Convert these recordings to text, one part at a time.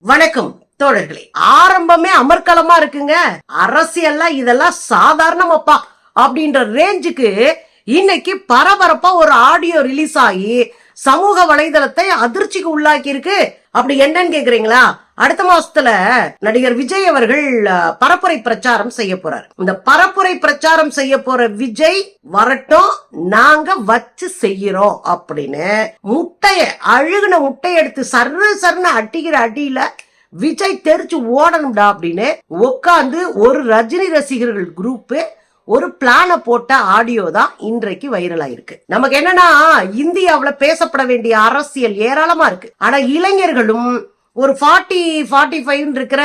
வணக்கம் தோழர்களே. ஆரம்பமே அமர்க்களமா இருக்குங்க. அரசியல்லாம் இதெல்லாம் சாதாரணமாப்பா அப்படின்ற ரேஞ்சுக்கு இன்னைக்கு பரபரப்பா ஒரு ஆடியோ ரிலீஸ் ஆகி சமூக வலைதளத்தை அதிர்ச்சிக்கு உள்ளாக்கி இருக்கு. அப்படி என்னன்னு கேக்குறீங்களா? அடுத்த மாசத்துல நடிகர் விஜய் அவர்கள் பரப்புரை பிரச்சாரம் செய்ய போறாரு. இந்த பரப்புரை பிரச்சாரம் செய்ய போற விஜய் வரட்டும், நாங்க வச்சு செய்யறோம் அப்படின்னு அழுகுன முட்டைய எடுத்து சர்ன்னு அடிக்கிற அடியில விஜய் தெரிச்சு ஓடணும்டா அப்படின்னு உட்கார்ந்து ஒரு ரஜினி ரசிகர்கள் குரூப் ஒரு பிளான போட்ட ஆடியோ தான் இன்றைக்கு வைரல் ஆயிருக்கு. நமக்கு என்னன்னா, இந்தியாவுல பேசப்பட வேண்டிய அரசியல் ஏராளமா இருக்கு. ஆனா இளைஞர்களும் ஒரு 40-45 இருக்கிற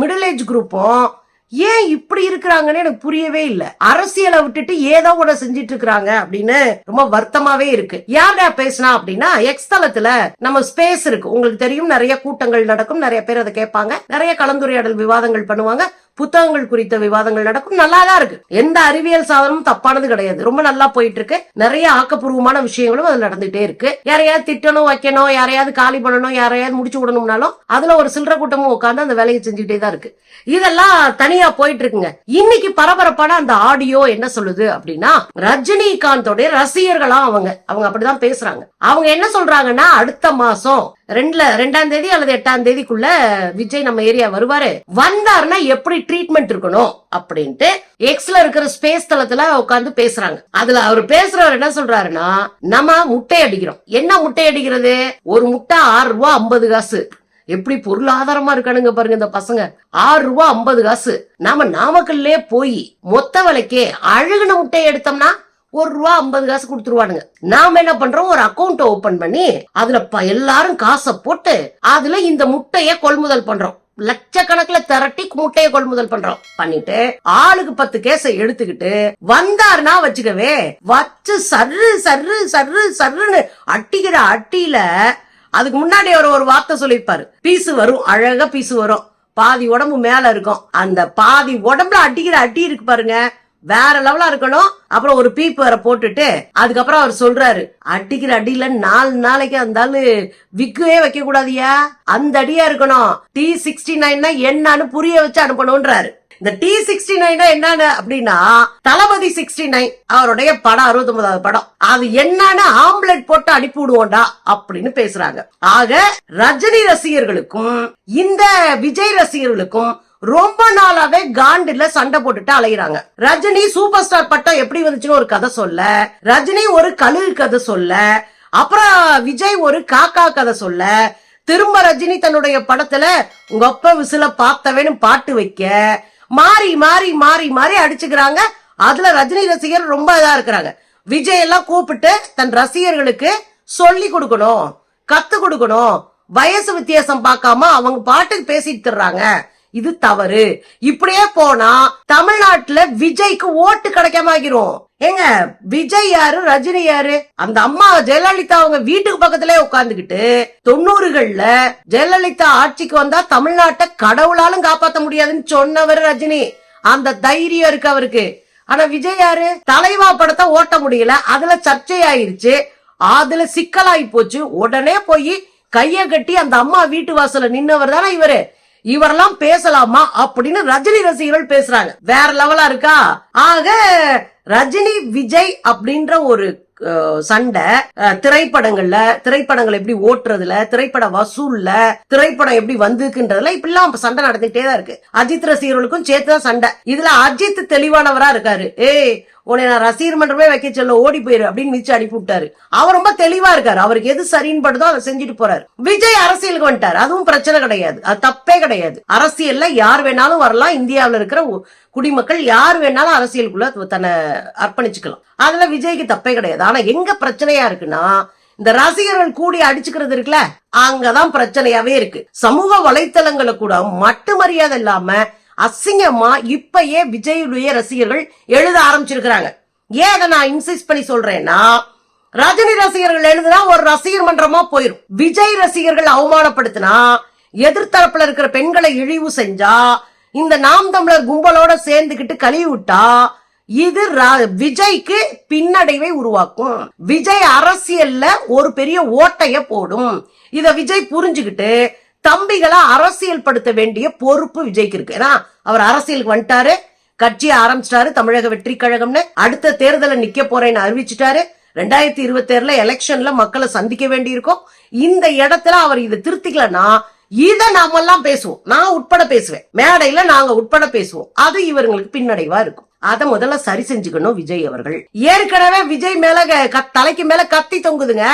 மிடில் ஏஜ் குரூப்பும் ஏன் இப்படி இருக்கிறாங்கன்னு எனக்கு புரியவே இல்ல. அரசியலை விட்டுட்டு ஏதோ ஒண்ணு செஞ்சிட்டு இருக்கிறாங்க அப்படின்னு ரொம்ப வருத்தமாவே இருக்கு. யாரா பேசினா அப்படின்னா, எக்ஸ் தளத்துல நம்ம ஸ்பேஸ் இருக்கு, உங்களுக்கு தெரியும். நிறைய கூட்டங்கள் நடக்கும், நிறைய பேர் அதை கேட்பாங்க, நிறைய கலந்துரையாடல் விவாதங்கள் பண்ணுவாங்க, புத்தகங்கள் குறித்த விவாதங்கள் நடக்கும். நல்லாதான் இருக்கு. எந்த அறிவியல் சாதனமும் தப்பானது கிடையாது. ரொம்ப நல்லா போயிட்டு இருக்கு. நிறைய ஆக்கப்பூர்வமான விஷயங்களும் அது நடந்துட்டே இருக்கு. யாரையாவது திட்டணும், வைக்கணும், யாரையாவது காலி பண்ணணும், யாரையாவது முடிச்சு விடணும்னாலும் அதுல ஒரு சில்லற கூட்டமும் உட்காந்து அந்த வேலையை செஞ்சுட்டே தான் இருக்கு. இதெல்லாம் தனியா போயிட்டு இருக்குங்க. இன்னைக்கு பரபரப்பான அந்த ஆடியோ என்ன சொல்லுது அப்படின்னா, ரஜினிகாந்தோட ரசிகர்களா அவங்க அப்படிதான் பேசுறாங்க. அவங்க என்ன சொல்றாங்கன்னா, அடுத்த மாசம் 2ஆம் தேதி அல்லது 8ஆம் தேதிக்குள்ள விஜய் நம்ம ஏரியா வருவாரு, வந்தாருன்னா எப்படி ட்ரீட்மெண்ட் இருக்கணும் அப்படின்ட்டு எக்ஸ்ல இருக்கிற ஸ்பேஸ் தளத்துல உட்கார்ந்து பேசுறாங்க. அதுல அவர் பேசுறவர் என்ன சொல்றாருன்னா, நம்ம முட்டை அடிக்கிறோம். என்ன முட்டை அடிக்கிறது? ஒரு முட்டை 6 ரூபா 50 காசு. எப்படி பொருளாதாரமா இருக்கானுங்க பாருங்க இந்த பசங்க. 6 ரூபா 50 காசு. நாம நாமக்கல்லே போய் மொத்த விலைக்கே அழுகுன முட்டையை எடுத்தோம்னா 1 ரூபா 50 காசு கொடுத்துருவானுங்க. நாம என்ன பண்றோம், ஒரு அக்கௌண்ட் ஓபன் பண்ணி அதுல எல்லாரும் காசை போட்டு அதுல இந்த முட்டைய கொள்முதல் பண்றோம். லட்சக்கணக்கில் திரட்டி முட்டையை கொள்முதல் பண்றோம். பண்ணிட்டு ஆளுக்கு 10 கேஸை எடுத்துக்கிட்டு வந்தாருன்னா வச்சுக்கவே, வச்சு சர்ன்னு அட்டிக்கிற அட்டியில அதுக்கு முன்னாடி ஒரு வார்த்தை சொல்லிருப்பாரு. பீசு வரும், அழகா பீசு வரும், பாதி உடம்பு மேல இருக்கும். அந்த பாதி உடம்புல அடிக்கிற அடி இருக்கு பாருங்க, வேற லெவலா இருக்கணும். அப்புறம் ஒரு பீப் வேற போட்டுட்டு அதுக்கப்புறம் அவர் சொல்றாரு, அடிக்கிற அடியில 4 நாளைக்கு அந்த விக்கவே வைக்க கூடாதியா, அந்த அடியா இருக்கணும். T69 என்னன்னு புரிய வச்சு அனுப்பணும்ன்றாரு. இந்த T69 என்னன்னு அப்படின்னா, தளபதி 69 அவருடைய படம், 69வது படம். அது என்னன்னு ஆம்லெட் போட்டு அனுப்பி விடுவோண்டா அப்படின்னு பேசுறாங்க. ஆக ரஜினி ரசிகர்களுக்கும் இந்த விஜய் ரசிகர்களுக்கும் ரொம்ப நாளாவே காண்டில சண்டை போட்டுட்டு அலைகிறாங்க. ரஜினி சூப்பர் ஸ்டார் பட்டம் எப்படி வந்துச்சுன்னு ஒரு கதை சொல்ல, ரஜினி ஒரு கழுகு கதை சொல்ல, அப்புறம் விஜய் ஒரு காக்கா கதை சொல்ல, திரும்ப ரஜினி தன்னுடைய படத்துல உங்க அப்பா விசில பார்த்தவேன்னு பாட்டு வைக்க, மாறி மாறி மாறி மாறி அடிச்சுக்கிறாங்க. அதுல ரஜினி ரசிகர் ரொம்ப இதா இருக்கிறாங்க. விஜய் எல்லாம் கூப்பிட்டு தன் ரசிகர்களுக்கு சொல்லி கொடுக்கணும், கத்து கொடுக்கணும், வயசு வித்தியாசம் பார்க்காம அவங்க பாட்டுக்கு பேசிட்டு தர்றாங்க. இது தவறு. இப்படியே போனா தமிழ்நாட்டுல விஜய்க்கு ஓட்டு கிடைக்காம ஆகிரும். ஏங்க, விஜய் யாரு, ரஜினி யாரு? அந்த அம்மா ஜெயலலிதா அவங்க வீட்டுக்கு பக்கத்திலே உட்கார்ந்துகிட்டு 90கள்ல ஜெயலலிதா ஆட்சிக்கு வந்தா தமிழ்நாட்டை கடவுளாலும் காப்பாத்த முடியாதுன்னு சொன்னவர் ரஜினி. அந்த தைரியம் இருக்கு அவருக்கு. ஆனா விஜய் யாரு? தலைவா படத்தை ஓட்ட முடியல, அதுல சர்ச்சையாயிருச்சு, அதுல சிக்கலாயி போச்சு. உடனே போய் கைய கட்டி அந்த அம்மா வீட்டு வாசல நின்னவர் தானே இவரு. இவரெல்லாம் பேசலாமா அப்படின்னு ரஜினி ரசிகர்கள் பேசுறாங்க. வேற லெவலா இருக்கா? ஆக ரஜினி விஜய் அப்படின்ற ஒரு சண்டை திரைப்படங்களை எப்படி ஓட்டுறதுல, திரைப்பட வசூல்ல, திரைப்படம் எப்படி வந்துக்குன்றதுல இப்படிலாம் சண்டை நடந்துட்டே தான் இருக்கு. அஜித் ரசிகர்களுக்கும் சேர்த்துதான் சண்டை. இதுல அஜித் தெளிவானவரா இருக்காரு. உன்னை நான் ரசிகர் மன்றமே வைக்க சொல்ல, ஓடி போயிரு அப்படின்னு மிச்சு அனுப்பி விட்டாரு. அவர் ரொம்ப தெளிவா இருக்காரு. அவருக்கு எது சரின்னு படுதோ அதை செஞ்சுட்டு போறாரு. விஜய் அரசியலுக்கு வந்துட்டாரு, அதுவும் பிரச்சனை கிடையாது, அது தப்பே கிடையாது. அரசியல்ல யார் வேணாலும் வரலாம். இந்தியாவில இருக்கிற குடிமக்கள் யார் வேணாலும் அரசியலுக்குள்ள தன்னை அர்ப்பணிச்சுக்கலாம். அதுல விஜய்க்கு தப்பே கிடையாது. ஆனா எங்க பிரச்சனையா இருக்குன்னா, இந்த ரசிகர்கள் கூடி அடிச்சுக்கிறது இருக்குல்ல, அங்கதான் பிரச்சனையாவே இருக்கு. சமூக வலைத்தளங்களை கூட மட்டு மரியாதை இல்லாம அசிங்கமா இப்பயே விஜயுடைய ரசிகர்கள் எழுத ஆரம்பிச்சிருக்கிறாங்க. ஏன் அதை நான் இன்சிஸ்ட் பண்ணி சொல்றேன்னா, ரஜினி ரசிகர்கள் எழுதுனா ஒரு ரசிகர் மன்றமா போயிரும். விஜய் ரசிகர்கள் அவமானப்படுத்தினா, எதிர்த்தரப்புல இருக்கிற பெண்களை இழிவு செஞ்சா, இந்த நாம் தமிழர் கும்பலோட சேர்ந்துகிட்டு கழுவி விட்டா, இது விஜய்க்கு பின்னடைவை உருவாக்கும். விஜய் அரசியல்ல ஒரு பெரிய ஓட்டைய போடும். இத விஜய் புரிஞ்சுக்கிட்டு தம்பிகளை அரசியல் படுத்த வேண்டிய பொறுப்பு விஜய்க்கு இருக்கு. ஏன்னா அவர் அரசியலுக்கு வந்துட்டாரு, கட்சியை ஆரம்பிச்சிட்டாரு, தமிழக வெற்றி கழகம்னு. அடுத்த தேர்தலை நிக்க போறேன்னு அறிவிச்சிட்டாரு. 2026 எலெக்ஷன்ல மக்களை சந்திக்க வேண்டி இருக்கும். இந்த இடத்துல அவர் இதை திருத்திக்கலன்னா இத நாம எல்லாம் பேசுவோம், நான் உட்பட பேசுவேன், மேடையில நாங்க உட்பட பேசுவோம். அது இவங்களுக்கு பின்னடைவா இருக்கும். அத முதல்ல சரி செஞ்சுக்கணும் விஜய் அவர்கள். ஏற்கனவே விஜய் மேல தலைக்கு மேல கத்தி தொங்குதுங்க.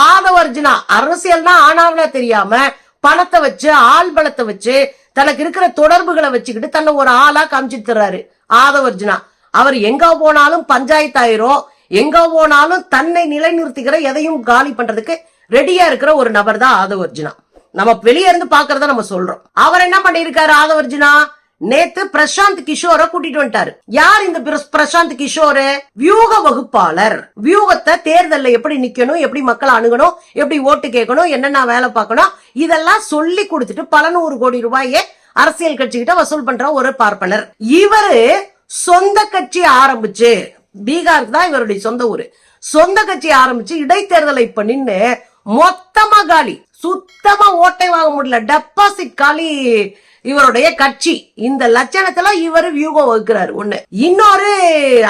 ஆதவர்ஜுனா அரசியல்னா ஆனாவனா தெரியாம பணத்தை வச்சு ஆள் பலத்தை வச்சு தனக்கு இருக்கிற தொடர்புகளை வச்சுக்கிட்டு தன்னை ஒரு ஆளா காமிச்சிட்டு தர்றாரு ஆதவர்ஜுனா. அவர் எங்க போனாலும் பஞ்சாயத்து ஆயிரும், எங்க போனாலும் தன்னை நிலைநிறுத்திக்கிற எதையும் காலி பண்றதுக்கு ரெடியா இருக்கிற ஒரு நபர் தான் ஆதவர்ஜுனா. நம்ம வெளியே இருந்து பாக்குறத நம்ம சொல்றோம். அவர் என்ன பண்ணிருக்காரு ஆதவர்ஜுனா? நேத்து பிரசாந்த் கிஷோரை கூட்டிட்டு வந்துட்டாரு. யார் இந்த பிரசாந்த் கிஷோரு? வியூக வகுப்பாளர். வியூகத்தை தேர்தல்ல எப்படி நிக்கணும், எப்படி மக்களை அணுகணும், எப்படி ஓட்டு கேட்கணும், என்னென்ன வேலை பார்க்கணும், இதெல்லாம் சொல்லி கொடுத்துட்டு பல 100 கோடி ரூபாயை அரசியல் கட்சி கிட்ட வசூல் பண்ற ஒரு பார்ப்பனர். இவரு சொந்த கட்சி ஆரம்பிச்சு, பீகாருக்கு தான் இவருடைய சொந்த ஊரு, சொந்த கட்சி ஆரம்பிச்சு இடைத்தேர்தலை இப்ப நின்னு மொத்தமா காலி, சுத்தமா ஓட்டை வாங்க முடியல, டெபாசிட் காலி இவருடைய கட்சி. இந்த லட்சணத்துல இவர் வியூகம் வகுக்கிறார். ஒண்ணு. இன்னொரு,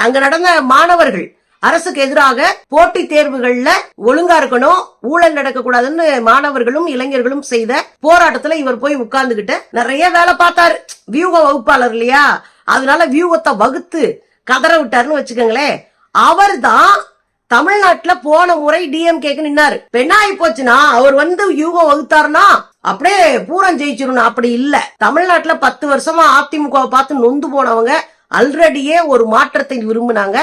அங்க நடந்த மாணவர்கள் அரசுக்கு எதிராக போட்டி தேர்வுகள்ல ஒழுங்கா இருக்கணும், ஊழல் நடக்க கூடாதுன்னு மாணவர்களும் இளைஞர்களும் செய்த போராட்டத்துல இவர் போய் உட்கார்ந்துகிட்டு நிறைய வேலை பார்த்தாரு. வியூக வகுப்பாளர் இல்லையா, அதனால வியூகத்தை வகுத்து கதற விட்டாருன்னு வச்சுக்கோங்களேன். அவர் தான் தமிழ்நாட்டுல போன முறை டிஎம்கேக்கு நின்னாரு. பெண்ணாயி போச்சுன்னா அவர் யூகம் வகுத்தாருன்னா அப்படியே பூரம் ஜெயிச்சிருணும். அப்படி இல்ல. தமிழ்நாட்டுல 10 வருஷமா அதிமுக பார்த்து நொந்து போனவங்க ஆல்ரெடியே ஒரு மாற்றத்தை விரும்பினாங்க.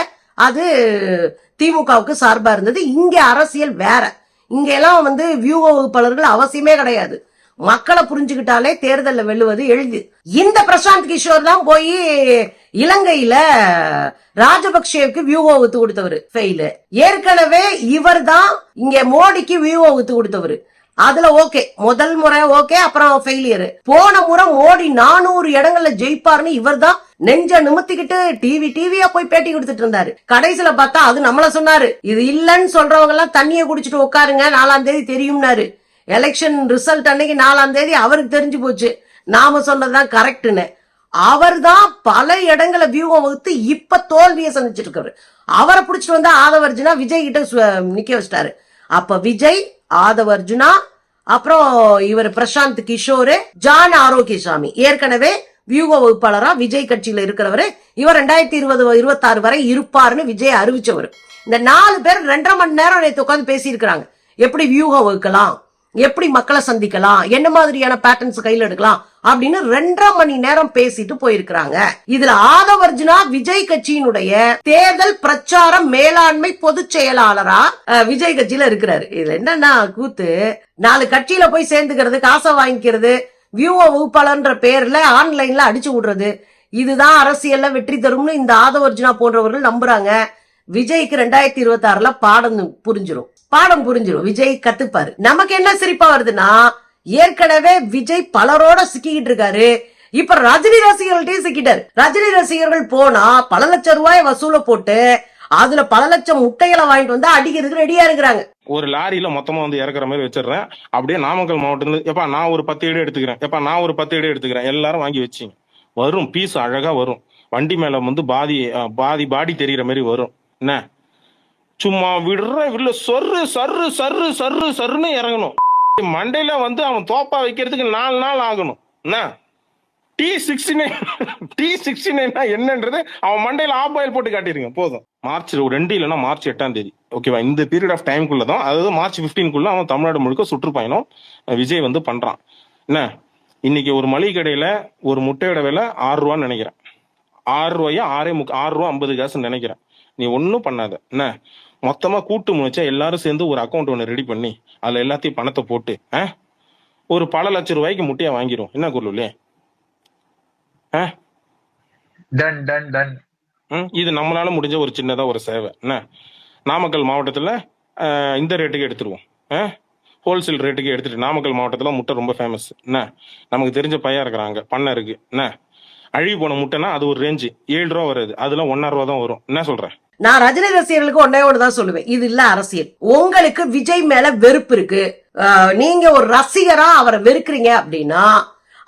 அது திமுகவுக்கு சார்பா இருந்தது. இங்க அரசியல் வேற. இங்க எல்லாம் வியூக வகுப்பாளர்கள் அவசியமே கிடையாது. மக்களை புரிஞ்சுக்கிட்டாலே தேர்தலில் வெல்லுவது எளிது. இந்த பிரசாந்த் கிஷோர் தான் போய் இலங்கையில ராஜபக்சேவுக்கு வியூகம் வகுத்து கொடுத்தவர், ஃபெயிலு. ஏற்கனவே இவர் தான் இங்க மோடிக்கு வியூகம் வகுத்து கொடுத்தவர். அதுல ஓகே, முதல் முறை ஓகே, அப்புறம் ஃபெயிலியர். போன முறை மோடி 400 இடங்கள்ல ஜெயிப்பாருன்னு இவர் தான் நெஞ்ச நிமித்திக்கிட்டு டிவியா போய் பேட்டி கொடுத்துட்டு இருந்தாரு. கடைசியில பார்த்தா அது நம்மள சொன்னாரு, இது இல்லன்னு சொல்றவங்க எல்லாம் தண்ணியை குடிச்சிட்டு உட்காருங்க, 4ஆம் தேதி தெரியும்னாரு. எலெக்ஷன் ரிசல்ட் அன்னைக்கு 4ஆம் தேதி அவருக்கு தெரிஞ்சு போச்சு நாம சொன்னதுதான் கரெக்ட்னு. அவர் தான் பல இடங்களை வியூகம் வகுத்து இப்ப தோல்வியை சந்திச்சிட்டு இருக்காரு. அவரை பிடிச்சிட்டு வந்தா ஆதவர்ஜுனா விஜய் கிட்ட நிக்க வச்சிட்டாரு. அப்ப விஜய், ஆதவர்ஜுனா, அப்புறம் இவர் பிரசாந்த் கிஷோர், ஜான் ஆரோக்கியசாமி ஏற்கனவே வியூக வகுப்பாளரா விஜய் கட்சியில இருக்கிறவரு. இவர் 2026 வரை இருப்பாருன்னு விஜய் அறிவிச்சவர். இந்த 4 பேர் 2.5 மணி நேரம் நேற்று உட்காந்து பேசி இருக்கிறாங்க. எப்படி வியூகம் வகுக்கலாம், எப்படி மக்களை சந்திக்கலாம், என்ன மாதிரியான பேட்டர்ன்ஸ் கையில் எடுக்கலாம் அப்படின்னு 2.5 மணி நேரம் பேசிட்டு போயிருக்கிறாங்க. இதுல ஆதவர்ஜுனா விஜய் கட்சியினுடைய தேர்தல் பிரச்சார மேலாண்மை பொதுச் செயலாளரா விஜய் கட்சியில இருக்கிறாரு. இதுல என்னன்னா கூத்து, 4 கட்சியில போய் சேர்ந்துக்கிறது, காசை வாங்கிக்கிறது, வியூக வகுப்பாளர்ன்ற பேர்ல ஆன்லைன்ல அடிச்சு விடுறது, இதுதான் அரசியல்ல வெற்றி தரும்னு இந்த ஆதவர்ஜுனா போன்றவர்கள் நம்புறாங்க. விஜய்க்கு 2026 பாடம் புரிஞ்சிடும். விஜய் கத்துப்பாரு. நமக்கு என்ன சிரிப்பா வருதுன்னா, ஏற்கனவே விஜய் பலரோட சிக்கிட்டு இருக்காரு. இப்ப ரஜினி ரசிகர்கள்ட்டையும் சிக்கிட்டாரு. ரஜினி ரசிகர்கள் போனா பல லட்சம் ரூபாய் வசூல போட்டு அதுல பல லட்சம் முட்டைகளை வாங்கிட்டு வந்து அடிக்கிறதுக்கு ரெடியா இருக்கிறாங்க. ஒரு லாரியில மொத்தமா இறக்குற மாதிரி வச்சிடுறேன். அப்படியே நாமக்கல் மாவட்டத்துல எப்பா நான் ஒரு 10 இடம் எடுத்துக்கிறேன், எல்லாரும் வாங்கி வச்சிங்க. வரும் பீஸ் அழகா வரும். வண்டி மேல பாதி தெரியுற மாதிரி வரும். என்ன சும்மா விடுற சொரு சர்ரு சர்ரு சர்ரு சர்ருன்னு இறங்கணும். மண்டையில அவன் தோப்பா வைக்கிறதுக்கு 4 நாள் ஆகணும். என்ன T69 என்னன்றது அவன் மண்டையில ஆஃப் ஆயில் போட்டு காட்டிருங்க போதும். மார்ச் 2 இல்லைன்னா மார்ச் 8ஆம் தேதி, ஓகேவா, இந்த பீரியட் ஆஃப் டைம்குள்ளதான், அதாவது மார்ச் 15 அவன் தமிழ்நாடு முழுக்க சுற்றுப்பயணம் விஜய் பண்றான். என்ன இன்னைக்கு ஒரு மளிகை கடையில ஒரு முட்டையோட விலை 6 ரூபான்னு நினைக்கிறேன். 6 ரூபாயா 6 ரூபா 50 காசுன்னு நினைக்கிறேன். நீ ஒன்னும் பண்ணாத. என்ன மொத்தமா கூட்டு முயற்சியா எல்லாரும் சேர்ந்து ஒரு அக்கௌண்ட் ஒன்று ரெடி பண்ணி அதுல எல்லாத்தையும் பணத்தை போட்டு ஒரு பல லட்சம் ரூபாய்க்கு முட்டையா வாங்கிரும். என்ன குருலே? இது நம்மளால முடிஞ்ச ஒரு சின்னதா ஒரு சேவை. என்ன நாமக்கல் மாவட்டத்துல இந்த ரேட்டுக்கு எடுத்துருவோம். ஹோல்சேல் ரேட்டுக்கு எடுத்துட்டு, நாமக்கல் மாவட்டத்துல முட்டை ரொம்ப ஃபேமஸ். என்ன நமக்கு தெரிஞ்ச பையன் இருக்கிறாங்க, பண்ணை இருக்கு. என்ன அழுகி போன முட்டைனா அது ஒரு ரேஞ்சு 7 ரூபா வருது, அதுல 1.5 ரூபா தான் வரும். என்ன சொல்ற? நான் ரஜினி ரசிகர்களுக்கு ஒன்னே ஒண்ணுதான் சொல்லுவேன், இது இல்ல அரசியல். உங்களுக்கு விஜய் மேல வெறுப்பு இருக்கு, நீங்க ஒரு ரசிகரா அவரை வெறுக்கிறீங்க அப்படின்னா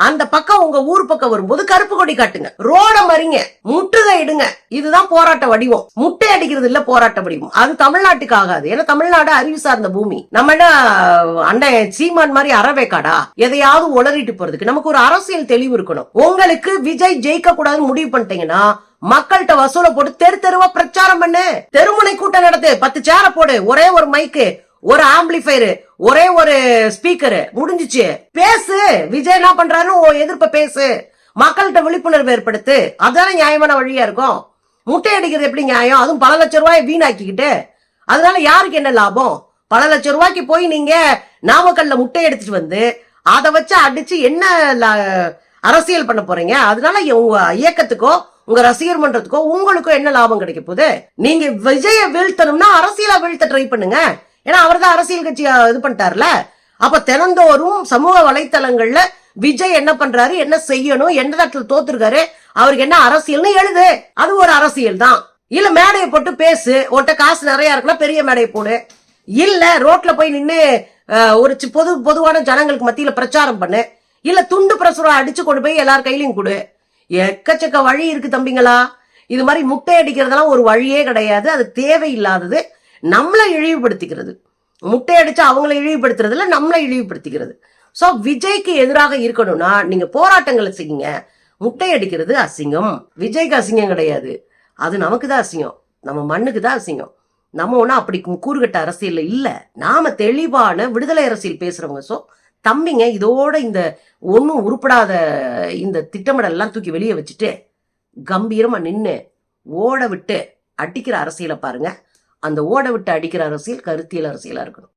அந்த பக்கம் உங்க ஊர் பக்கம் வரும்போது கருப்பு கொடி காட்டுங்க, ரோட மறிங்க, முற்றுகை இடுங்க. இதுதான் போராட்ட வடிவம். முட்டை அடிக்கிறது இல்ல போராட்ட வடிவம். அது தமிழ்நாட்டுக்கு ஆகாது. ஏன்னா தமிழ்நாடு அறிவு சார்ந்த பூமி. நம்ம அண்ணன் சீமான் மாதிரி அறவேக்காடா எதையாவது உளறிட்டு போறதுக்கு. நமக்கு ஒரு அரசியல் தெளிவு இருக்கணும். உங்களுக்கு விஜய் ஜெயிக்க கூடாதுன்னு முடிவு பண்ணிட்டீங்கன்னா மக்கள்கிட்ட வசூல போட்டு தெரு தெருவா பிரச்சாரம் பண்ணு, தெருமுனை கூட்டம் நடத்து, 10 சேர போடு, ஒரே ஒரு மைக்கு, ஒரு ஆம்பிளிஃபயர், ஒரே ஒரு ஸ்பீக்கர், முடிஞ்சிச்சு. பேசு, விஜய் என்ன பண்றாரு எதிர்ப்ப பேசு, மக்கள்கிட்ட விழிப்புணர்வு ஏற்படுத்து. அதான நியாயமான வழியா இருக்கும். முட்டை அடிக்கிறது எப்படி நியாயம்? அதுவும் பல லட்சம் ரூபாய் வீணாக்கிக்கிட்டு. அதனால யாருக்கு என்ன லாபம்? பல லட்சம் ரூபாய்க்கு போய் நீங்க நாமக்கல்ல முட்டை எடுத்துட்டு வந்து அதை வச்சு அடிச்சு என்ன அரசியல் பண்ண போறீங்க? அதனால உங்க இயக்கத்துக்கோ உங்க ரசிகர் மன்றத்துக்கோ உங்களுக்கும் என்ன லாபம் கிடைக்க போகுது? நீங்க விஜய வீழ்த்தணும்னா அரசியலா வீழ்த்த ட்ரை பண்ணுங்க. ஏன்னா அவர் தான் அரசியல் கட்சி இது பண்ணிட்டார்ல. அப்ப தினந்தோறும் சமூக வலைத்தளங்கள்ல விஜய் என்ன பண்றாரு, என்ன செய்யணும், எந்த இடத்துல தோத்துருக்காரு, அவருக்கு என்ன அரசியல்னு எழுது. அது ஒரு அரசியல் தான். இல்ல மேடையை போட்டு பேசு, உன்கிட்ட காசு நிறைய இருக்குன்னா பெரிய மேடையை போடு. இல்ல ரோட்ல போய் நின்னு ஒரு பொதுவான ஜனங்களுக்கு மத்தியில பிரச்சாரம் பண்ணு. இல்ல துண்டு பிரசுரம் அடிச்சு கொண்டு போய் எல்லார் கையிலையும் கொடு. எக்கச்சக்க வழி இருக்கு தம்பிங்களா. இது மாதிரி முட்டை அடிக்கிறதெல்லாம் ஒரு வழியே கிடையாது. அது தேவையில்லாதது. நம்மளை இழிவுபடுத்திக்கிறது. முட்டை அடிச்சு அவங்களை இழிவுபடுத்துறதுல நம்மளை இழிவுபடுத்திக்கிறது. சோ விஜய்க்கு எதிராக இருக்கணும்னா நீங்க போராட்டங்களை செய்யுங்க. முட்டை அடிக்கிறது அசிங்கம். விஜய்க்கு அசிங்கம் கிடையாது, அது நமக்கு தான் அசிங்கம், நம்ம மண்ணுக்கு தான் அசிங்கம். நம்ம ஒன்னும் அப்படி கூறுகட்ட அரசியல் இல்ல. நாம தெளிவான விடுதலை அரசியல் பேசுறவங்க. சோ தம்பிங்க, இதோட இந்த ஒன்னும் உருப்படாத இந்த திட்டமிடல் எல்லாம் தூக்கி வெளியே வச்சுட்டு கம்பீரமா நின்னு ஓட விட்டு அடிக்கிற அரசியலை பாருங்க. அந்த ஓட விட்டு அடிக்கிற அரசியல் கருத்தியல் அரசியலா இருக்கணும்.